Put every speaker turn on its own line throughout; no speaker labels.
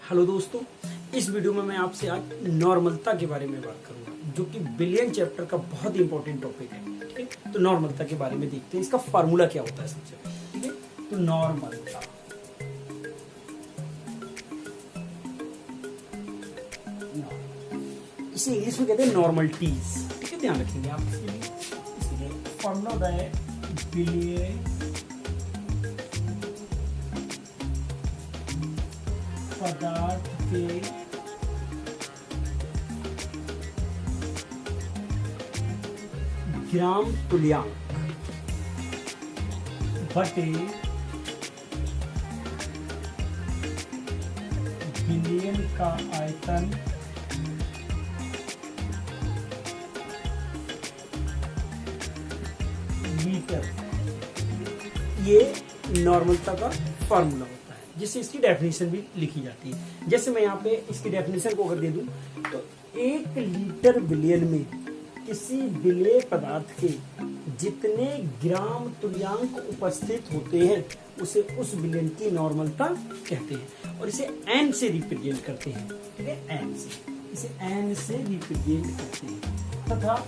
Hello दोस्तों, इस video में मैं आपसे आज नॉर्मलता के बारे में बात करूंगा, जो कि बिलियन चैप्टर का बहुत ही इंपॉर्टेंट टॉपिक है। ठीक है, तो नॉर्मलता के बारे में देखते हैं, इसका फार्मूला क्या होता है सबसे पहले। ठीक है, तो नॉर्मलता इसे इंग्लिश में कहते हैं नॉर्मलिटीज। ठीक है, ध्यान रखेंगे आप इसके लिए फार्मूला होता है बिलियन पदार्थ के ग्राम तुल्यांक बटे बिलियन का आयतन मीटर। ये नॉर्मलता का फॉर्मूला होता है, जिससे इसकी डेफिनेशन भी लिखी जाती है। जैसे मैं यहाँ पे इसकी डेफिनेशन को अगर दे दूं तो 1 लीटर बिलियन में किसी विलेय पदार्थ के जितने ग्राम तुल्यांक उपस्थित होते हैं उसे उस बिलियन की नॉर्मलता कहते हैं, और इसे n से रिप्रेजेंट करते हैं। ठीक है, n से, इसे n से रिप्रेजेंट करते हैं तथा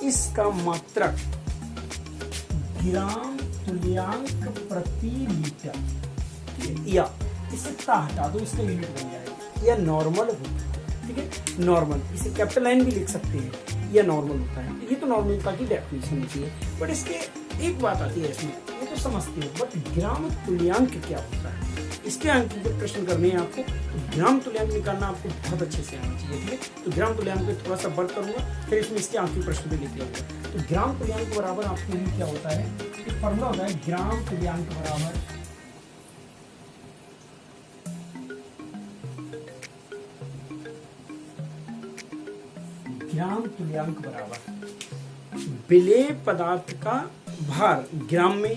इसका मात्रक ग्राम तुल्यांक प्रति लीटर, या इसे ता हटा दो, इसका यूनिट बन जाएगा। यह नॉर्मल होता है। ठीक है, नॉर्मल, इसे कैपिटल N भी लिख सकते हैं, यह नॉर्मल होता है। ये तो नॉर्मलता की डेफिनेशन होती है, बट इसके एक बात आती है इसमें, ये तो समझते हैं, बट ग्राम तुल्यांक क्या होता है, इसके अंक के प्रश्न करने हैं आपको। तो ग्राम तुल्यांक निकालना आपको बहुत अच्छे से आना चाहिए। ठीक है, तो ग्राम तुल्यांक पे थोड़ा सा वर्क करूंगा, फिर इसमें इसके अंक के प्रश्न भी लिख लूंगा। तो ग्राम तुल्यांक बराबर आपके लिए क्या होता है, एक फॉर्मूला होता है ग्राम तुल्यांक बराबर विलेय पदार्थ का भार ग्राम में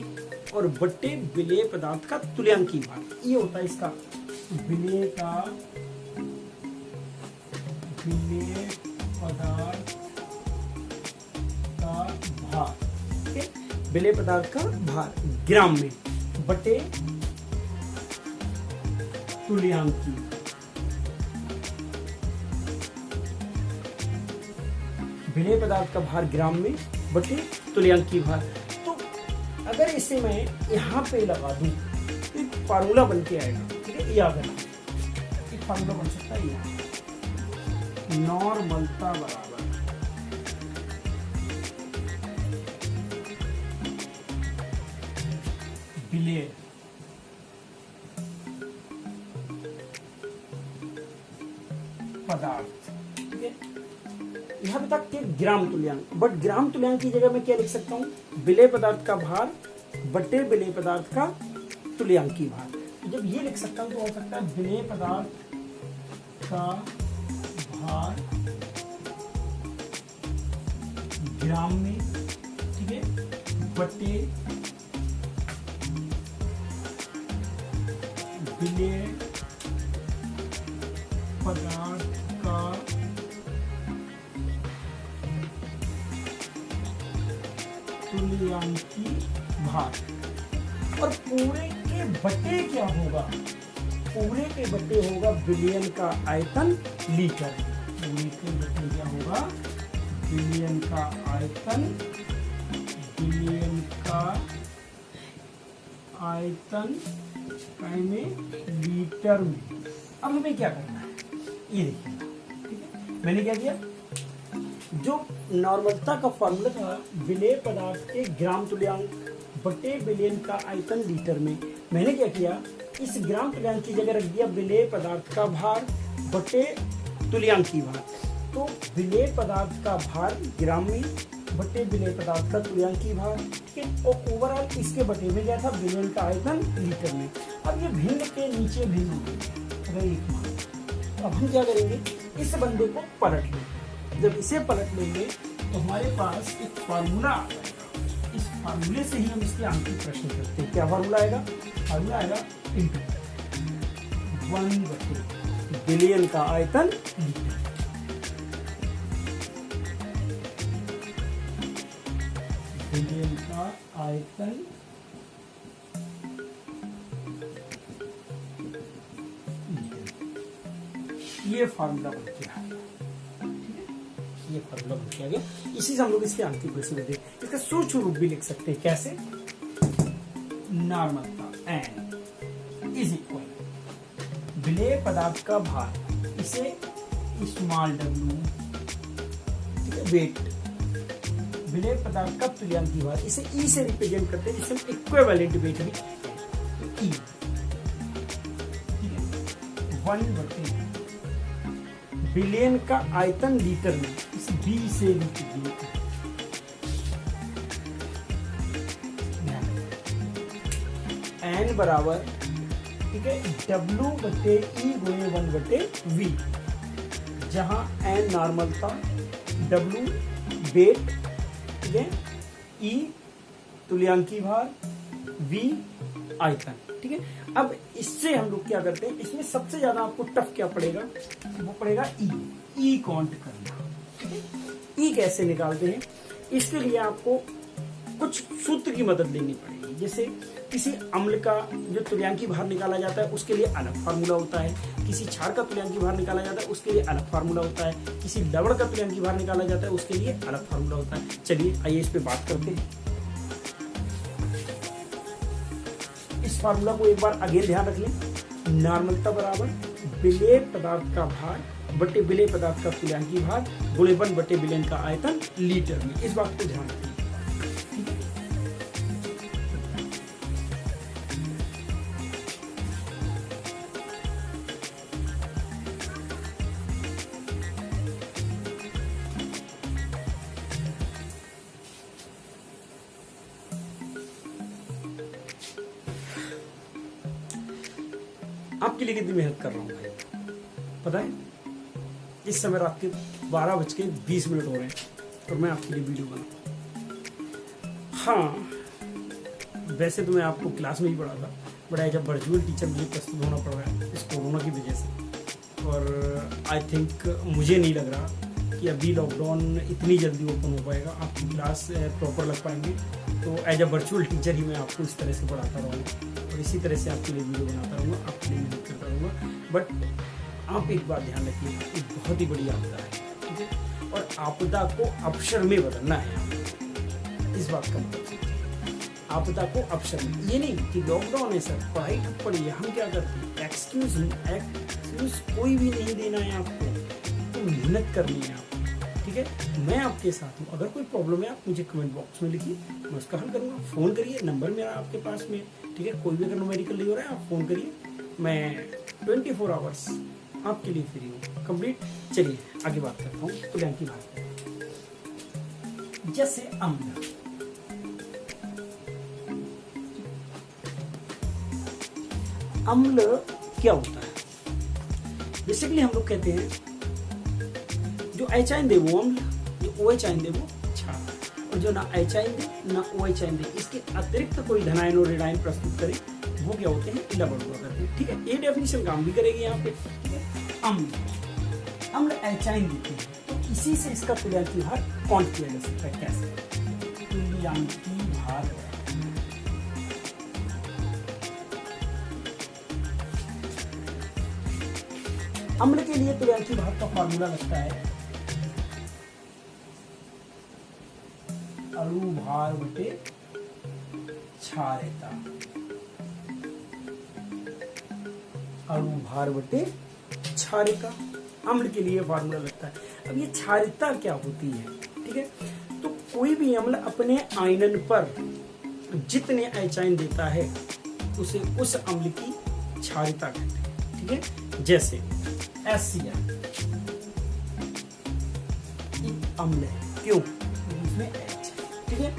और बट्टे विलेय पदार्थ का तुल्यांकी भार। ये होता है इसका विलेय पदार्थ का भार। ठीक है, विलेय पदार्थ का भार ग्राम में बटे तुल्यांकी। विलेय पदार्थ का भार ग्राम में बटे तुल्यांकी भार। तो अगर इसे मैं यहाँ पे लगा दूं तो एक फार्मूला बन के आएगा। ठीक है, याद रखना, एक फार्मूला बन सकता है यहाँ, नॉर्मलता बराबर विलेय पदार्थ। ठीक है, यहाँ तक के ग्राम तुल्यांक, बट ग्राम तुल्यांक की जगह मैं क्या लिख सकता हूँ, विलेय पदार्थ का भार बटे विलेय पदार्थ का तुल्यांकी भार। तो जब ये लिख सकता हूँ तो हो सकता है विलेय पदार्थ का भार ग्राम में, ठीक है, बटे विलेय पदार्थ का तुल्यांकी भार। और पूरे के बटे क्या होगा, पूरे के बटे होगा बिलियन का आयतन लीटर। पूरे के बटे क्या होगा, बिलियन का आयतन, बिलियन का आयतन में लीटर में। अब हमें क्या करना है, ये देखिए। ठीक है, मैंने क्या किया, जो नॉर्मलता का फॉर्मूला था विलेय पदार्थ के ग्राम तुल्यांक बटे बिलियन का आयतन लीटर में, मैंने क्या किया, इस ग्राम तुल्यांक की जगह रख दिया विलेय पदार्थ का भार बटे तुल्यांकी भार। तो विलेय पदार्थ का भार ग्राम में बटे विलेय पदार्थ का तुल्यांकी भार। ठीक है, और ओवरऑल इसके बटे में गया था बिलियन का आयतन लीटर में। अब ये भिन्न के नीचे भिन्न हो गए, अब हम क्या करेंगे, इस बंदे को पलट लेंगे। जब इसे पलट लेंगे तो हमारे पास एक फार्मूला आ जाएगा। इस फार्मूले से ही हम इसके अंक के प्रश्न करते हैं। क्या फार्मूला आएगा, फार्मूला आएगा इंटू 1 बटे बिलियन का आयतन लीटर। बिलियन का आयतन ये फार्मूला बन के आ गया, ये फार्मूला बन के आ गया। इसी से हम लोग इसके अंतिम क्वेश्चन देते हैं। इसका सूक्ष्म रूप भी लिख सकते हैं, कैसे? नॉर्मलता एन इज इक्वल विलेय पदार्थ का भार, इसे स्मॉल w, वेट, विलेय पदार्थ का तुल्यांकी भार, इसे ई से रिप्रेजेंट करते हैं, जिसे इक्विवेलेंट वेट भी ई, ठीक है। 1/, बिलियन का आयतन लीटर में, इस बी से रिप्रेजेंट, एन बराबर, ठीक है, W/E गुणे 1/V, जहां एन नॉर्मलता, W वेट, ठीक है, E तुल्यांकी भार, V आयतन, ठीक है। अब इससे हम लोग क्या करते हैं, इसमें सबसे ज्यादा आपको टफ क्या पड़ेगा, वो पड़ेगा E काउंट करना, ठीक है। E कैसे निकालते हैं, इसके लिए आपको कुछ सूत्र की मदद लेनी पड़ेगी। जैसे किसी अम्ल का जो तुल्यांकी भार निकाला जाता है उसके लिए अलग फार्मूला होता है, किसी क्षार का तुल्यांकी भार निकाला जाता है उसके लिए अलग फार्मूला होता है, किसी लवण का तुल्यांकी भार निकाला जाता है उसके लिए अलग फार्मूला होता है। चलिए आइए इस पे बात करते हैं। इस फार्मूला को एक बार अगेन ध्यान रख लें, नॉर्मलता बराबर विलेय पदार्थ का भार बटे विलेय पदार्थ का तुल्यांकी भार गुणे 1 बिलियन का आयतन लीटर में। इस बात को ध्यान रखिए। आपके लिए कितनी मेहनत कर रहा हूँ भाई, पता है? इस समय रात के 12:20 हो रहे हैं और मैं आपके लिए वीडियो बना। हाँ, वैसे तो मैं आपको क्लास में ही पढ़ा था, but as a virtual teacher मुझे प्रस्तुत होना पड़ रहा है इस कोरोना की वजह से। और आई थिंक मुझे नहीं लग रहा कि अभी लॉकडाउन इतनी जल्दी ओपन हो पाएगा, आपकी क्लास प्रॉपर लग पाएंगे। तो एज अ वर्चुअल टीचर ही मैं आपको इस तरह से पढ़ाता रहूँगा और इसी तरह से आपके लिए वीडियो बनाता रहूँगा, आपके लिए मेहनत करता रहूँगा। बट आप एक बात ध्यान रखिए, एक बहुत ही बड़ी आपदा है, ठीक है, और आपदा को अवसर में बदलना है आपको। इस बात का मतलब आपदा को अवसर में, ये नहीं कि लॉकडाउन है सर, पढ़ाई ठप पड़ी है, हम क्या करते हैं, एक्सक्यूज कोई भी नहीं देना है आपको, तो मेहनत करनी है आपको, ठीक है। मैं आपके साथ हूँ, अगर कोई प्रॉब्लम है आप मुझे कमेंट बॉक्स में लिखिए, मैं उसका हल करूँगा। फोन करिए, नंबर मेरा आपके पास में, ठीक है। कोई भी अगर न्यूमेरिकल नहीं हो रहा है आप फोन करिए, मैं 24 आवर्स आपके लिए फ्री हूँ, कंप्लीट। चलिए आगे बात करता हूँ तुल्यांकी भार। जैसे अम्ल, अम्ल क्या होता है? बेसिकली हम लोग कहते हैं जो H आयन दे वो अम्ल, जो OH आयन दे वो क्षार, और जो ना H आयन दे ना OH आयन दे, इसके अतिरिक्त कोई धनायन और ऋणायन प्रस्तुत करे वो क्या होते हैं, लवण हुआ करते हैं, ठीक है। ये डेफिनेशन काम भी करेगी यहाँ पे, ठीक है। अम्ल H आयन देते हैं, तो इसी से इसका तुल्यांकी भार काउंट किया जा सकता है। कैसे? तुल्यांकी भार अम्ल के लिए तुल्यांकी भार का फार्मूला लगता है अणु भार बटे क्षारता, अणु भार बटे क्षारता, अम्ल के लिए फार्मूला लगता है। अब ये क्षारता क्या होती है, ठीक है। तो कोई भी अम्ल अपने आयनन पर जितने H आयन देता है उसे उस अम्ल की क्षारता कहते हैं, ठीक है। जैसे HCl अम्ल है, क्यों? उसमें H, ठीक है।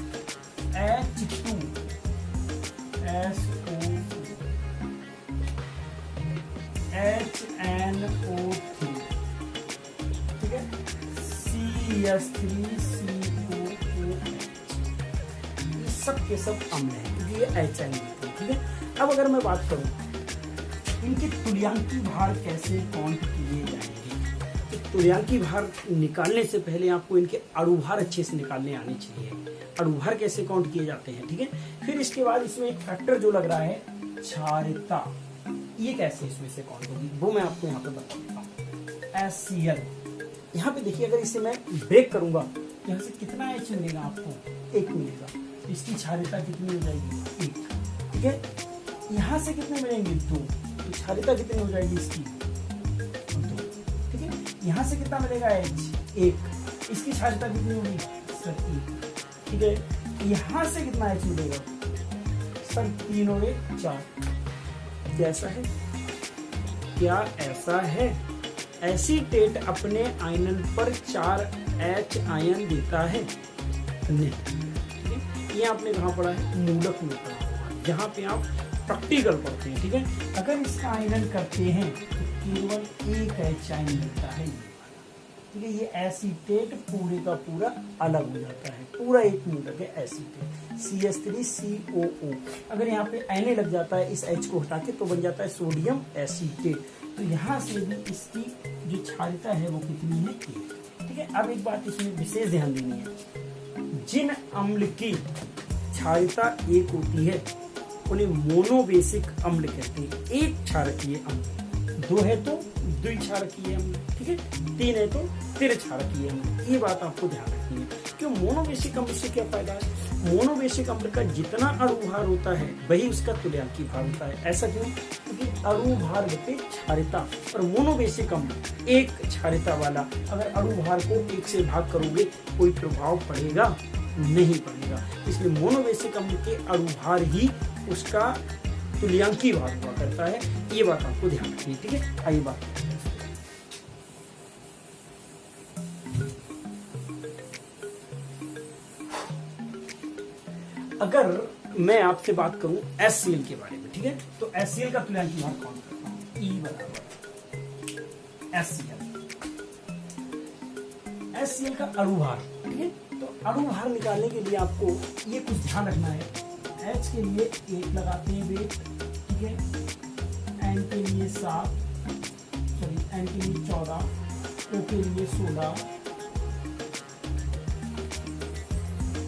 H2SO2, HNO3, ठीक है। CH3COOH, ये सब के सब अम्ल है क्योंकि ये H आयन देते हैं, ठीक है। अब अगर मैं बात करूं इनके तुल्यांकी भार कैसे काउंट किए जाएंगे, तो तुल्यांकी भार निकालने से पहले आपको इनके अणुभार अच्छे से निकालने आने चाहिए। अणुभार कैसे काउंट किए जाते हैं, ठीक है। फिर इसके बाद इसमें एक फैक्टर जो लग रहा है क्षारता, ये कैसे इसमें से काउंट होगी वो मैं आपको यहाँ पे बता देता हूँ। HCl। यहाँ पे देखिए, अगर इसे मैं ब्रेक करूंगा तो यहाँ से कितना H मिलेगा आपको? 1 मिलेगा। इसकी क्षारीयता कितनी हो जाएगी? 1। ठीक है, यहाँ से कितने मिलेंगे? 2। तो क्षारीयता कितनी हो जाएगी इसकी? 2। ठीक है, यहाँ से कितना मिलेगा? H 1। इसकी क्षारीयता कितनी होगी? सर 1। ठीक है, यहाँ से कितना H मिलेगा? सर 3 और 1 4। क्या ऐसा है? क्या ऐसा है? एसीटेट अपने आयनन पर 4 H आयन देता है? नहीं। ठीक है, ये आपने कहाँ पढ़ा है? मूलक में पढ़ा होगा, जहाँ पे आप प्रैक्टिकल पढ़ते हैं। ठीक है, अगर इसका आयनन करते हैं तो केवल 1 H आयन मिलता है। ठीक है, ये एसीटेट पूरे का पूरा अलग हो जाता है, पूरा एक मूलक है एसीटेट, CH3COO। अगर यहाँ पे Na लग जाता है इस H को हटा के तो बन जाता है सोडियम एसीटेट। तो यहाँ से भी इसकी जो क्षारीयता है वो कितनी है? 1। ठीक है, अब एक बात इसमें विशेष ध्यान देनी है, जिन अम्ल की क्षारीयता 1 होती है उन्हें मोनोबेसिक अम्ल कहते हैं। 1 क्षारकीय अम्ल, 2 है तो द्विक्षारकीय अम्ल, ठीक है, 3 है तो त्रिक्षारकीय अम्ल। ये बात आपको ध्यान रखनी है। क्यों? मोनोबेसिक अम्ल से क्या फायदा है? मोनोबेसिक अम्ल का जितना अणु भार होता है वही उसका तुल्यांकी भार होता है। ऐसा क्यों? क्योंकि अणु भार बटे क्षारीयता, और मोनोबेसिक अम्ल 1 क्षारीयता वाला, अगर अणु भार को 1 से भाग करोगे कोई प्रभाव पड़ेगा नहीं पड़ेगा। इसलिए मोनोबेसिक अम्ल के अणु भार ही उसका तुल्यांकी भार हुआ करता है। ये बात आपको ध्यान रखनी है। ठीक है, आइए बात अगर मैं आपसे बात करूं HCl के बारे में। ठीक है, तो HCl का तुल्यांकी भार कौन करता हूं? E बराबर HCl। HCl का अणु भार। ठीक है, तो अणु भार निकालने के लिए आपको ये कुछ ध्यान रखना है। H के लिए 1 लगाते हैं वेट, ठीक है, N के लिए 7, सॉरी N के लिए 14, O के लिए 16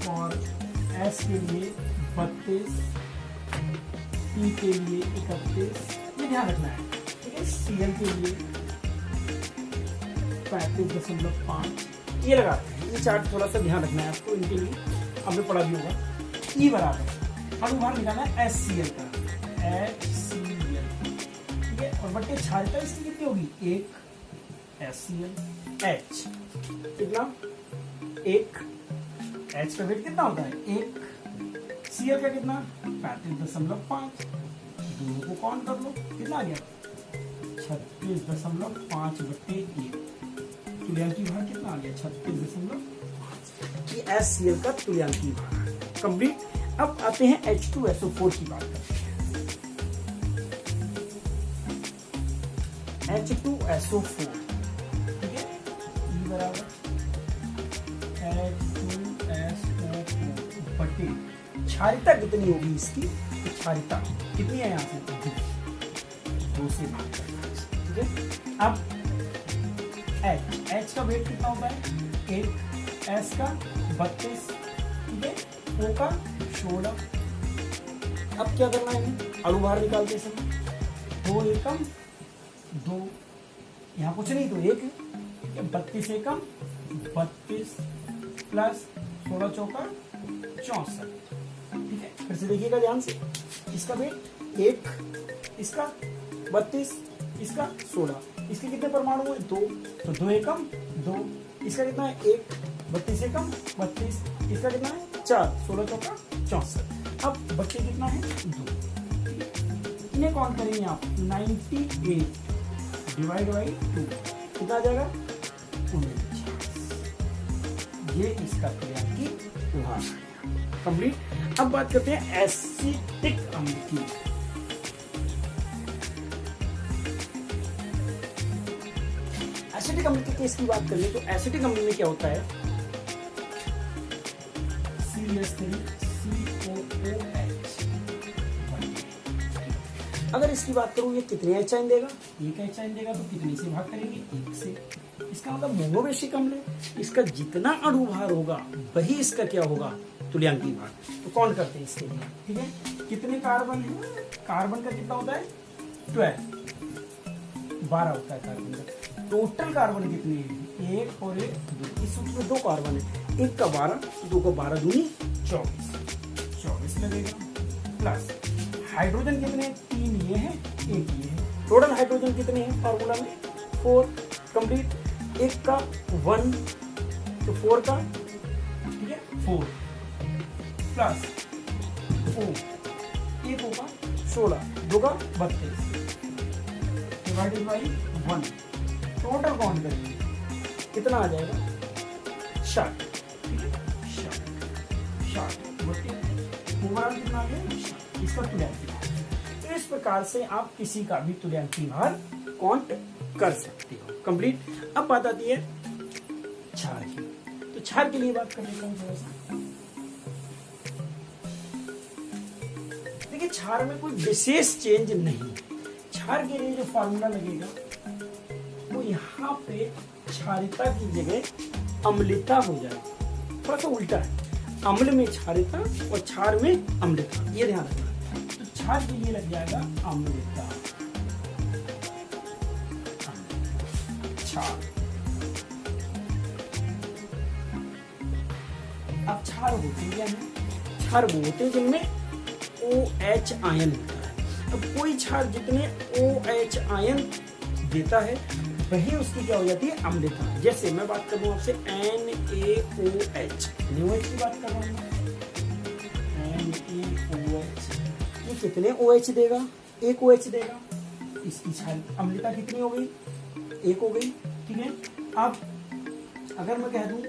और S के लिए 32, P के लिए 31। ये ध्यान रखना है। ठीक है, Cl के लिए 35.5 ये लगाते हैं। ये चार्ट थोड़ा सा ध्यान रखना है आपको, इनके लिए आपने पढ़ा भी होगा। E बराबर अणु भार निकालना है HCl का, HCl। ठीक है, और बटे क्षारीयता इसकी कितनी होगी? 1 HCl H कितना? 1 H का वेट कितना होता है? 1। Cl का कितना? 35.5। दोनों को काउंट कर लो, कितना आ गया? 36.5 बटे 1। तुल्यांकी भार कितना आ गया? 36.5। ये HCl का तुल्यांकी भार कंप्लीट। अब आते हैं H2SO4 की बात करते हैं। H2SO4, ठीक है, E बराबर H2SO4 बटे क्षारीयता कितनी होगी इसकी? क्षारीयता कितनी है यहाँ से? 2 से भाग करना है। ठीक है, अब H का वेट कितना होता है? 1, S का 32, ठीक है, O का 16। अब क्या करना है? अणु भार निकालते समय 2 एकम 2, यहाँ कुछ नहीं तो 1 है, 32 एकम 32 प्लस 16 चौका 64। ठीक है, फिर से देखिएगा ध्यान से। इसका वेट 1, इसका 32, इसका 16, इसके कितने परमाणु हुए? 2, तो 2 एकम 2, इसका कितना है? 1, 32 एकम 32, इसका कितना है? 4, 16 चौका 64। अब बच्चे कितना है? 2। इन्हें कौन करेंगे आप? 98 डिवाइड बाई 2 कितना आ जाएगा? 49। ये इसका तुल्यांकी भार कंप्लीट। अब बात करते हैं एसिटिक अम्ल की। एसिटिक अम्ल के केस की बात करें तो एसिटिक अम्ल में क्या होता है? CH3COOH। अगर इसकी बात करूं ये कितने H आयन देगा? 1 H आयन देगा, तो कितने से भाग करेंगे? 1 से। इसका मतलब मोनोबेसिक अम्ल है, इसका जितना अणु भार होगा वही इसका क्या होगा? तुल्यांकी भार। तो कौन करते हैं इसके लिए? ठीक है, कितने कार्बन है? कार्बन का कितना होता है? 12 होता है कार्बन का। टोटल कार्बन कितने हैं, 1 और 1 2। इस सूत्र में 2 कार्बन है, 1 का 12, 2 का 12 दूनी 24 लगेगा। प्लस हाइड्रोजन कितने हैं, 3 ये है 1 ये है। टोटल हाइड्रोजन कितने हैं फार्मूला में 4 कंप्लीट। 1 का 1 तो 4 का, ठीक है 4 प्लस 4 1 होगा 16, 2 का 32 डिवाइडेड बाई 1। टोटल काउंट करेंगे कितना आ जाएगा 60, ठीक है 60 ओवरऑल कितना आ गया 60। इसका तुल्यांकी भार। तो इस प्रकार से आप किसी का भी तुल्यांकी भार काउंट कर सकते हो। कंप्लीट। अब बात आती है क्षार की। तो क्षार के लिए बात कर लेता हूँ थोड़ा सा। देखिए क्षार में कोई विशेष चेंज नहीं। क्षार के लिए जो फॉर्मूला लगेगा वो यहाँ पे क्षारिता की जगह अम्लता हो जाएगी। थोड़ा सा उल्टा है, अम्ल में क्षारिता और क्षार में अम्लता, ये ध्यान रखना। तो क्षार के लिए लग जाएगा अम्लता, क्षार। अब क्षार होते क्या है, क्षार वो होते हैं जिनमें OH आयन होता है। अब कोई क्षार जितने OH आयन देता है वही उसकी क्या हो जाती है अम्लता। जैसे मैं बात करूं आपसे NaOH, NaOH की बात कर रहा हूं, NaOH, ये कितने OH देगा, 1 OH देगा। इसकी क्षार अम्लता कितनी हो गई, 1 हो गई, ठीक है। अब अगर मैं कह दूं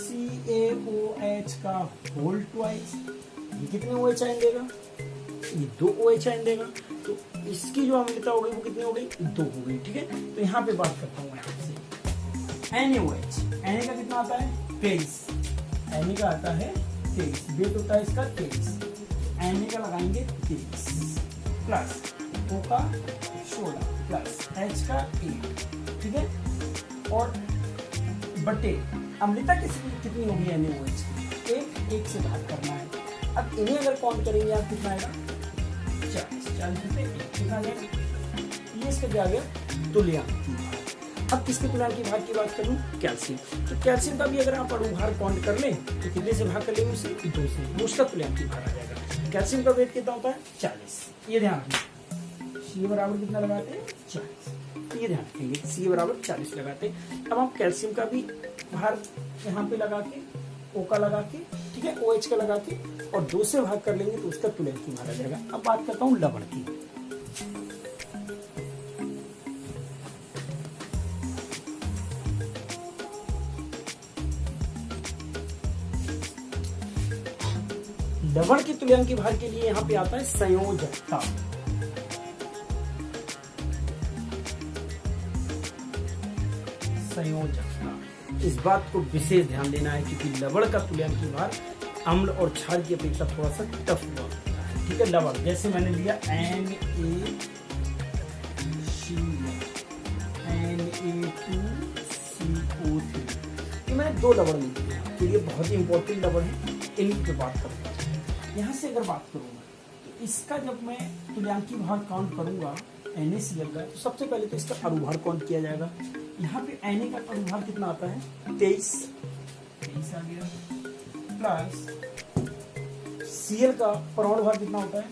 CaOH का होल ट्वाइस, ये कितने OH आयन देगा, ये 2 OH आयन देगा। तो इसकी जो अम्लता हो गई वो कितनी हो गई, 2 हो गई, ठीक है। तो यहाँ पे बात करता हूँ यहाँ से NaOH, Na का कितना आता है 23, Na का आता है 23, वेट होता है इसका 23, Na का लगाएंगे 23 प्लस O का 16 प्लस H का 1, ठीक है। और बटे अम्लता कितनी होगी NaOH की, 1 से भाग करना है। अब इन्हें अगर काउंट करेंगे आप कितना आएगा 40 में 1 कितना आ जाएगा, ये इसका क्या आ गया तुल्यांकी भार। अब किसके तुल्यांकी भार की बात करूं, कैल्शियम। तो कैल्शियम का भी अगर आप अणुभार काउंट कर लें तो कितने से भाग कर लेंगे उसे, 2 से, वो उसका तुल्यांकी भार आ जाएगा। कैल्शियम का वेट कितना होता है 40, ये ध्यान रखना। C बराबर कितना लगाते हैं 40, ये ध्यान रखेंगे C बराबर 40 लगाते हैं। अब हम कैल्शियम का भी भार यहाँ पे लगा के, O का लगा के, ठीक है, OH का लगा के और 2 से भाग कर लेंगे तो उसका तुल्यांकी भार आ जाएगा। अब बात करता हूँ लवण की। लवण की तुल्यांकी भार के लिए यहाँ पे आता है संयोजकता। संयोजकता, इस बात को विशेष ध्यान देना है क्योंकि लवण का तुल्यांकी भार अम्ल और क्षार की अपेक्षा थोड़ा सा टफ हुआ होता है, ठीक है। लवण जैसे मैंने लिया Na2CO3, ये मैंने 2 लवण लिए हैं, तो ये बहुत ही इंपॉर्टेंट लवण है, इन्हीं पे बात करूंगा। यहाँ से अगर बात करूंगा तो इसका जब मैं तुल्यांकी भार काउंट करूंगा NaCl का, तो सबसे पहले तो इसका अणुभार काउंट किया जाएगा। यहाँ पे Na का अणुभार कितना आता है 23 आ गया, प्लस Cl का परमाणु भार कितना होता है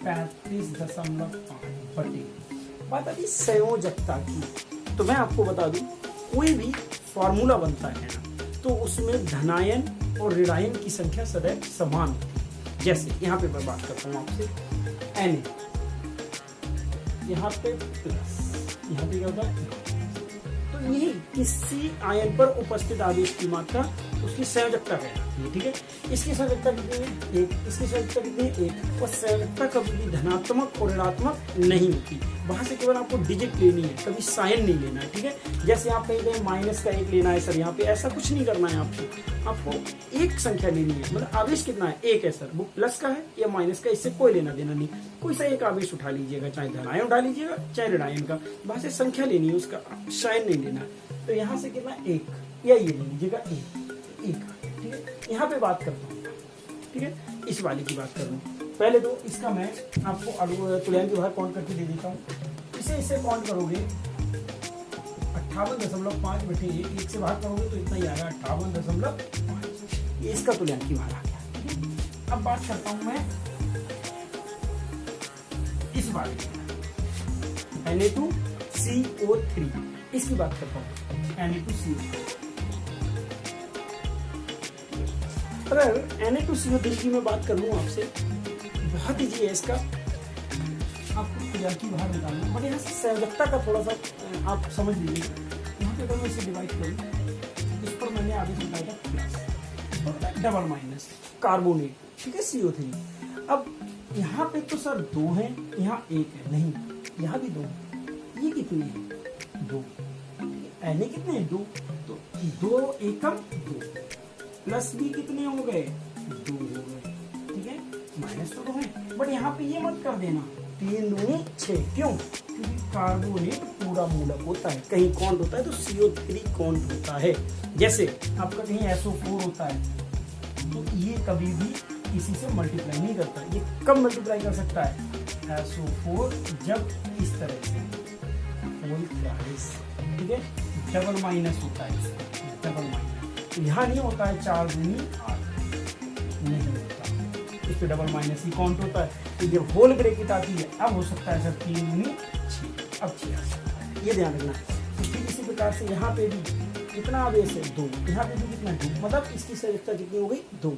35.5 बटे। बात आती संयोजकता की, तो मैं आपको बता दूं कोई भी फॉर्मूला बनता है ना तो उसमें धनायन और ऋणायन की संख्या सदैव समान होती है। जैसे यहाँ पे मैं बात करता हूँ आपसे Na, यहाँ पे प्लस, यहाँ पे क्या होता है, तो यही किसी आयन पर उपस्थित आवेश की मात्रा उसकी संयोजकता कहलाती है, ठीक है। इसकी संयोजकता कितनी है 1, इसकी संयोजकता कितनी है 1, और संयोजकता कभी भी धनात्मक और ऋणात्मक नहीं होती। वहां से केवल आपको डिजिट लेनी है, कभी साइन नहीं लेना है, ठीक है। जैसे आप कहीं कहीं माइनस का 1 लेना है सर, यहाँ पे ऐसा कुछ नहीं करना है आपको एक संख्या लेनी है, मतलब आवेश कितना है 1 है सर, वो प्लस का है या माइनस का, इससे कोई लेना देना नहीं। कोई सा एक आवेश उठा लीजिएगा, चाहे धनायन उठा लीजिएगा चाहे ऋणायन का, वहां से संख्या लेनी है, उसका साइन नहीं लेना। तो यहाँ से कितना 1 या ये ले लीजिएगा 1, ठीक है। यहाँ पे बात करता हूँ, ठीक है, इस वाले की बात कर रहा हूँ। पहले तो इसका मैं आपको तुल्यांकी भार काउंट करके दे देता हूँ। इसे काउंट करोगे 58.5 बटे 1 से भाग करोगे तो इतना ही आएगा 58.5। ये इसका तुल्यांकी भार आ गया। अब बात करता हूं मैं इस बात की, Na2CO3 इसकी बात करता हूं, Na2CO3। अगर Na2CO3 की मैं बात कर लूं आपसे, बहुत ईजी है इसका, आपको तुल्यांकी भार निकालना, बट यहाँ से संयोजकता का थोड़ा सा आप समझ लीजिए। यहाँ पे अगर मैं इसे डिवाइड करूँ, इस पर मैंने आगे से बताया था प्लस, डबल माइनस कार्बोनेट, ठीक है, CO3। अब यहाँ पे तो सर 2 है, यहाँ 1 है, नहीं यहाँ भी 2, ये कितनी है 2, Na कितने हैं 2, तो 2 एकम 2 प्लस भी कितने हो गए 2 हो गए, ठीक है, माइनस तो 2 है, बट यहाँ पे ये मत कर देना 3 दूनी 6, क्यों, क्योंकि कार्बोनेट पूरा मूलक होता है, कहीं कॉन्ट होता है तो CO3 कॉन्ट होता है। जैसे आपका कहीं SO4 होता है तो ये कभी भी किसी से मल्टीप्लाई नहीं करता, ये कब मल्टीप्लाई कर सकता है SO4 जब इस तरह से होल थ्राइस, ठीक है, डबल माइनस होता है, डबल माइनस यहाँ नहीं होता है 4 दूनी 8 नहीं होता, इस पे डबल माइनस ही काउंट होता है। तो जब होल ब्रैकेट आती है अब हो सकता है सर 3 दूनी 6, अब 6 आ सकता है, ये ध्यान रखना। तो फिर इसी प्रकार से यहाँ पे भी कितना आवेश है 2, यहाँ पे भी कितना 2, मतलब इसकी संयोजकता कितनी हो गई 2।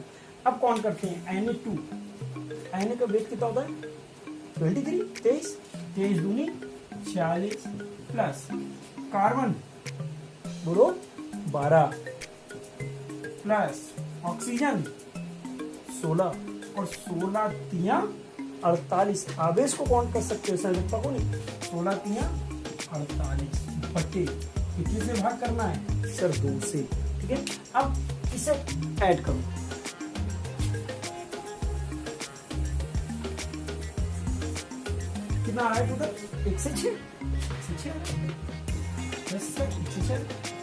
अब कौन करते हैं Na2, Na का वेट कितना होता है 23, 23 दूनी 40 प्लस कार्बन बोलो 12 प्लस ऑक्सीजन 16 और 16 तिया 48। आवेश को कौन कर सकते हो, संयोजकता को नहीं, 16 तिया 48 बटे कितने से भाग करना है सर 2 से, ठीक है। अब इसे ऐड करो, कितना आया टोटल 1 से 6, 10 से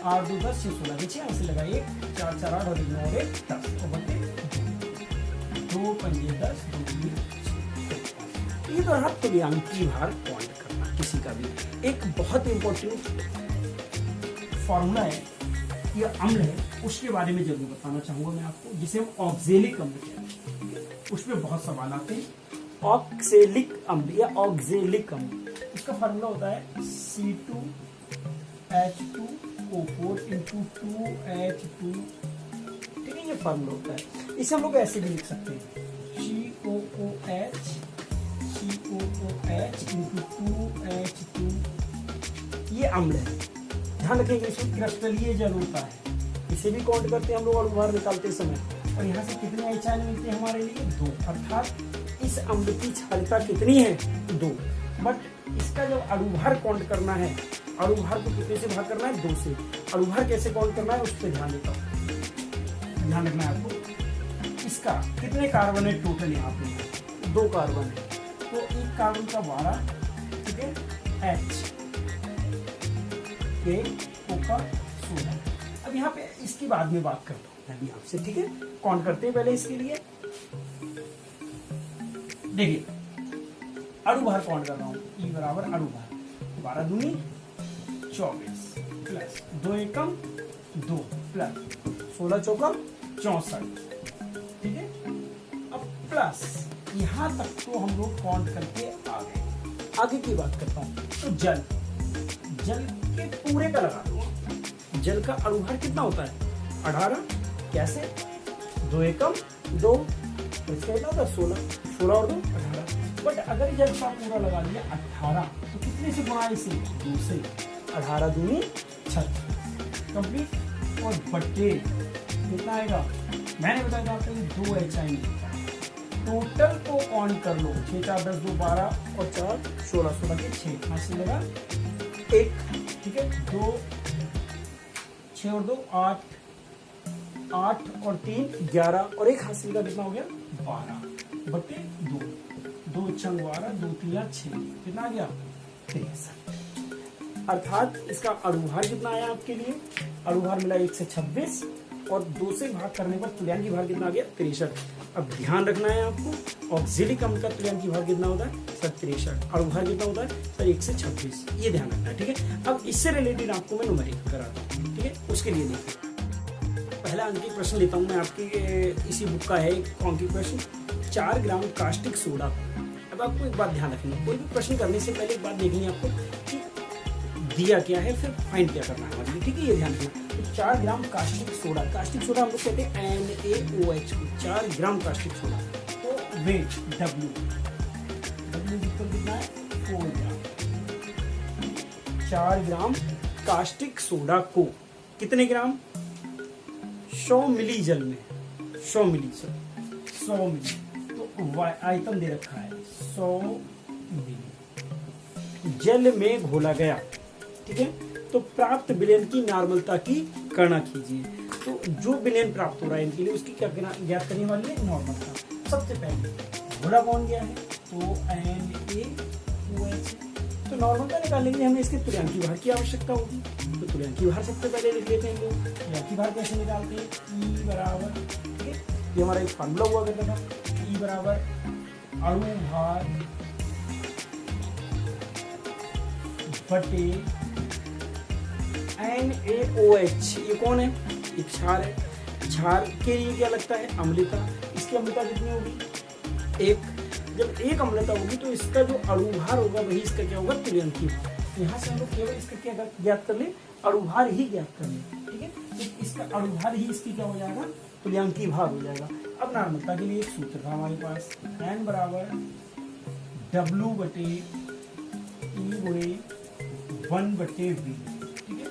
8 2 10 6 16 के 6 से लगा 1 4 4 8 और 9 1 10 और बटे 2 पंजे 10 2 3 6। ये तो रहा तुल्यांकी भार पॉइंट करना किसी का भी। एक बहुत इंपॉर्टेंट फॉर्मूला है, ये अम्ल है, उसके बारे में जरूर बताना चाहूंगा मैं आपको, जिसे हम ऑक्जेलिक अम्ल कहते हैं। उसमें बहुत सवाल आते हैं। ऑक्सेलिक अम्ल या ऑक्जेलिक अम्ल, इसका फार्मूला होता है C2H2O4 × 2H2, ठीक है, ये फार्मूला होता है। इसे हम लोग ऐसे भी लिख सकते हैं COOH × 2H2, ये अम्ल है। ध्यान रखेंगे इसमें क्रिस्टलीय जल होता है, इसे भी काउंट करते हैं हम लोग अणुभार निकालते समय। और यहाँ से कितने H मिलते हैं हमारे लिए 2, अर्थात इस अम्ल की क्षारीयता कितनी है 2। बट इसका जब अणुभार काउंट करना है, अणुभार को कितने से भाग करना है 2 से, अणुभार कैसे काउंट करना है उस पर ध्यान देता हूँ, ध्यान रखना है आपको। इसका कितने कार्बन है टोटल, यहाँ पे 2 कार्बन है, तो एक कार्बन का 12, ठीक है, H के O का 16। अब यहाँ पे इसकी बाद में बात करता हूँ मैं भी आपसे, ठीक है, काउंट करते हैं पहले इसके लिए। देखिए अणुभार काउंट कर रहा हूँ, E बराबर अणुभार 12 दूनी 24 प्लस 2 एकम 2 प्लस 16 चौका 64, ठीक है। अब प्लस यहाँ तक तो हम लोग काउंट करके आ गए। आगे की बात करता हूँ, तो जल के पूरे का लगा दो। जल का अणुभार कितना होता है 18, कैसे 2 एकम 2, तो इसका कितना होता है 16 और 2 18। बट अगर जल का पूरा लगा दिया 18 तो कितने से गुणा इसे 2 से, 18 दूनी 36 कंप्लीट। और बट्टे कितना आएगा, मैंने बताया था आपको 2 H मिलता है। टोटल को काउंट कर लो, 6 4 10 2 12 और 4 16 16 के 6 हासिल लगा 1, ठीक है, 2 6 और 2 8 8 और 3 11 और 1 हासिल का कितना हो गया 12 बटे 2 2 6 12 2 3 6 कितना आ गया 63। अर्थात इसका अणुभार कितना आया आपके लिए, अणुभार मिला 1 से 26 और 2 से भाग करने पर तुल्यांकी भार कितना आ गया 63। अब ध्यान रखना है आपको, ऑक्सिलिक अम्ल का तुल्यांकी भार कितना होता है सर 63, अणु भार कितना होता है सर 1 से 26, ये ध्यान रखना है, ठीक है। अब इससे रिलेटेड आपको मैं न्यूमेरिकल कराता हूँ, ठीक है। उसके लिए देखिए पहला अंकित प्रश्न लेता हूँ मैं आपकी, इसी बुक का है एक अंकित प्रश्न, 4 ग्राम कास्टिक सोडा। अब आपको एक बात ध्यान रखनी है, कोई भी प्रश्न करने से पहले एक बात देखनी है आपको कि दिया क्या है फिर फाइंड क्या करना है हमारे लिए, ठीक है, ये ध्यान रखना। तो 4 ग्राम कास्टिक सोडा हम लोग कहते हैं NaOH को, 4 ग्राम कास्टिक सोडा। तो वेट W कितना है 4 ग्राम। 4 ग्राम कास्टिक सोडा को कितने ग्राम 100 मिली जल में, 100 मिली तो आयतन दे रखा है 100 मिली जल में घोला गया, ठीक है। तो प्राप्त विलयन की नॉर्मलता की गणना कीजिए। तो जो विलयन प्राप्त हो रहा है इनके लिए उसकी क्या ज्ञात करने वाली है नॉर्मलता। सबसे पहले घोला कौन गया है तो NaOH, तो नॉर्मलता निकालने के लिए हमें इसके तुल्यांकी भार की आवश्यकता होगी। तो तुल्यांकी भार सबसे पहले लिख लेते हैं लोग। तुल्यांकी भार कैसे निकालते हैं, E बराबर, ठीक है, ये हमारा एक फार्मूला हुआ करता था, E बराबर अणु भार बटे NaOH। ये कौन है, एक क्षार है, क्षार के लिए क्या लगता है अम्लता। इसकी अम्लता कितनी होगी 1, जब 1 अम्लता होगी तो इसका जो अणुभार होगा वही इसका क्या होगा तुल्यांकी भार। यहाँ से हम लोग केवल इसका क्या ज्ञात कर ले, अणुभार ही ज्ञात कर ले, ठीक है। तो इसका अणुभार ही इसकी क्या हो जाएगा तुल्यांकी भार हो जाएगा। अब नॉर्मलता के लिए एक सूत्र था हमारे पास, N बराबर W बटे E गुणे 1 बटे V, ठीक है।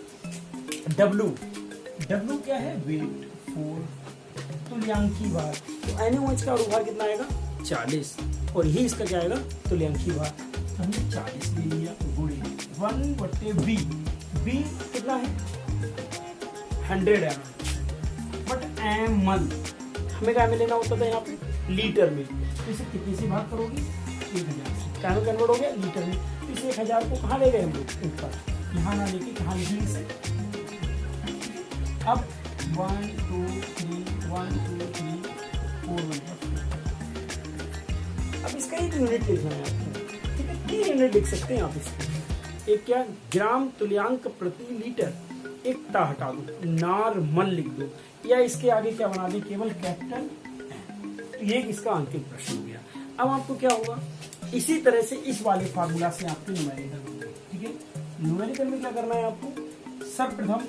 W क्या है वेट 4, तुल्यांकी भार, तो NaOH का अणुभार कितना आएगा 40, और यही इसका क्या आएगा तुल्यांकी भार। तो हमने 40 ले लिया गुणे 1 बटे V कितना है 100 ml, बट ml हमें क्या में लेना होता था यहाँ पे लीटर में। तो इसे कितने से भाग करोगे 1000 से, क्या में कन्वर्ट हो गया लीटर में। तो इसे 1000 को कहाँ ले गए हम लोग ऊपर, यहाँ ना लेके कहाँ लिखेंगे इसे। अब 1 2 3 1 2 3 4 अब इसका एक यूनिट लिखना है आपको, ठीक है। 3 यूनिट लिख सकते हैं आप इसके, एक क्या ग्राम तुल्यांक प्रति लीटर, एक ता हटा दो नॉर्मल लिख दो, या इसके आगे क्या बना दे केवल कैपिटल N। तो ये इसका अंतिम प्रश्न हो गया। अब आपको क्या होगा, इसी तरह से इस वाले फार्मूला से आपके न्यूमेरिकल होंगे, ठीक है। न्यूमेरिकल में क्या करना है आपको, सर्वप्रथम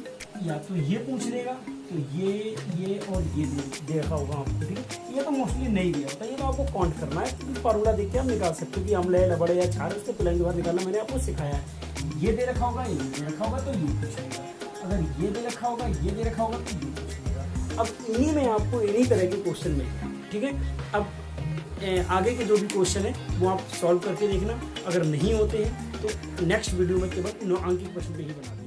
या तो ये पूछ लेगा, तो ये और ये दे रखा होगा आपको, ठीक है। ये तो मोस्टली नहीं दिया होता, ये तो आपको काउंट करना है, फार्मूला देख के आप निकाल सकते हो कि अम्ल है लवण है या क्षार है, उसके तुल्यांकी भार निकालना मैंने आपको सिखाया है। ये दे रखा होगा, ये दे रखा होगा तो ये पूछेगा, अगर ये दे रखा होगा, ये दे रखा होगा तो ये पूछेगा। अब इन्हीं में आपको इन्हीं तरह के क्वेश्चन मिलेंगे, ठीक है। अब आगे के जो भी क्वेश्चन है वो आप सॉल्व करके देखना, अगर नहीं होते हैं तो नेक्स्ट वीडियो में केवल 9 अंक के क्वेश्चन पे ही बना दें।